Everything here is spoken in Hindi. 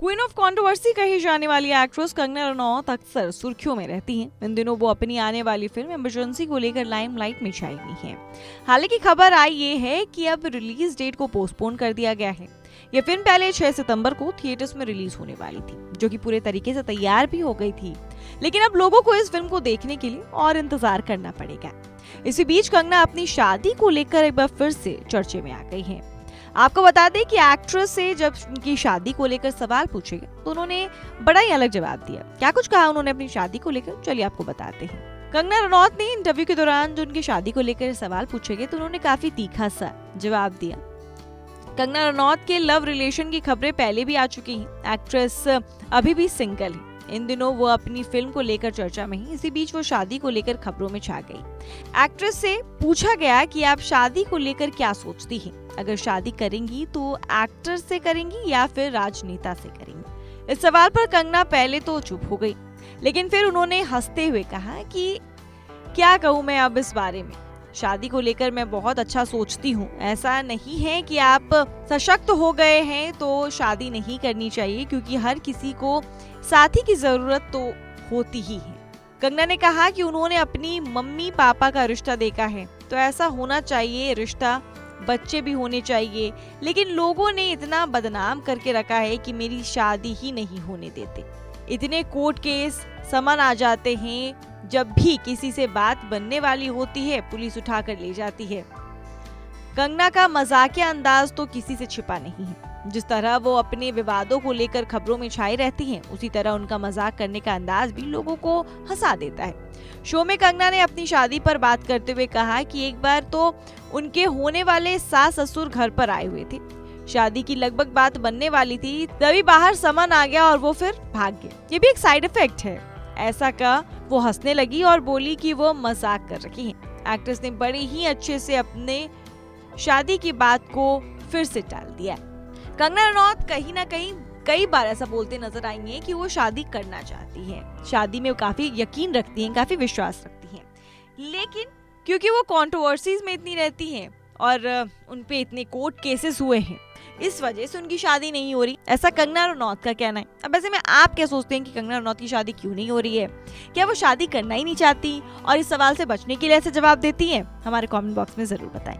क्वीन ऑफ कंट्रोवर्सी कही जाने वाली एक्ट्रेस कंगना रनौत अक्सर सुर्खियों में रहती हैं। इन दिनों वो अपनी आने वाली फिल्म इमरजेंसी को लेकर लाइमलाइट में छाई हुई हैं। हालांकि खबर आई ये है कि अब रिलीज डेट को पोस्टपोन कर दिया गया है। ये फिल्म पहले 6 सितंबर को थिएटर्स में रिलीज होने वाली थी, जो कि पूरे तरीके से तैयार भी हो गई थी। लेकिन अब लोगों को इस फिल्म को देखने के लिए और इंतजार करना पड़ेगा। इसी बीच कंगना अपनी शादी को लेकर एक बार फिर से चर्चे में आ गई हैं। आपको बता दें कि एक्ट्रेस से जब उनकी शादी को लेकर सवाल पूछे गए तो उन्होंने बड़ा ही अलग जवाब दिया। क्या कुछ कहा उन्होंने अपनी शादी को लेकर, चलिए आपको बताते हैं। कंगना रनौत ने इंटरव्यू के दौरान जो उनकी शादी को लेकर सवाल पूछे गए तो उन्होंने काफी तीखा सा जवाब दिया। कंगना रनौत के लव रिलेशन की खबरें पहले भी आ चुकी हैं। एक्ट्रेस अभी भी सिंगल है। इन दिनों वो अपनी फिल्म को लेकर चर्चा में ही, इसी बीच वो शादी को लेकर खबरों में छा गई। एक्ट्रेस से पूछा गया कि आप शादी को लेकर क्या सोचती हैं? अगर शादी करेंगी तो एक्टर से करेंगी या फिर राजनेता से करेंगी? इस सवाल पर कंगना पहले तो चुप हो गई, लेकिन फिर उन्होंने हंसते हुए कहा कि क्या कहूँ मैं अब इस बारे में, शादी को लेकर मैं बहुत अच्छा सोचती हूँ। ऐसा नहीं है कि आप सशक्त हो गए हैं तो शादी नहीं करनी चाहिए, क्योंकि हर किसी को साथी की जरूरत तो होती ही है। कंगना ने कहा कि उन्होंने अपनी मम्मी पापा का रिश्ता देखा है, तो ऐसा होना चाहिए रिश्ता, बच्चे भी होने चाहिए। लेकिन लोगों ने इतना बदनाम करके रखा है कि मेरी शादी ही नहीं होने देते। इतने कोर्ट केस समन आ जाते हैं, जब भी किसी से बात बनने वाली होती है पुलिस उठा कर ले जाती है। कंगना का मजाकिया अंदाज तो किसी से छिपा नहीं है। जिस तरह वो अपने विवादों को लेकर खबरों में छाई रहती हैं, उसी तरह उनका मजाक करने का अंदाज भी लोगों को हंसा देता है। शो में कंगना ने अपनी शादी पर बात करते हुए कहा कि एक बार तो उनके होने वाले सास ससुर घर पर आए हुए थे। शादी की लगभग बात बनने वाली थी, तभी बाहर समन आ गया और वो फिर भाग गए। ये भी एक साइड इफेक्ट है। ऐसा कहा वो हंसने लगी और बोली कि वो मजाक कर रही हैं। एक्ट्रेस ने बड़े ही अच्छे से अपने शादी की बात को फिर से टाल दिया। कंगना रनौत कहीं ना कहीं कई बार ऐसा बोलते नजर आई हैं कि वो शादी करना चाहती हैं। शादी में वो काफी यकीन रखती हैं, काफी विश्वास रखती हैं। लेकिन क्योंकि वो कंट्रोवर्सीज में इतनी रहती हैं और उनपे इतने कोर्ट केसेस हुए हैं, इस वजह से उनकी शादी नहीं हो रही, ऐसा कंगना रनौत का कहना है। अब ऐसे में आप क्या सोचते हैं कि कंगना रनौत की शादी क्यों नहीं हो रही है? क्या वो शादी करना ही नहीं चाहती और इस सवाल से बचने के लिए ऐसे जवाब देती है? हमारे कमेंट बॉक्स में जरूर बताएं।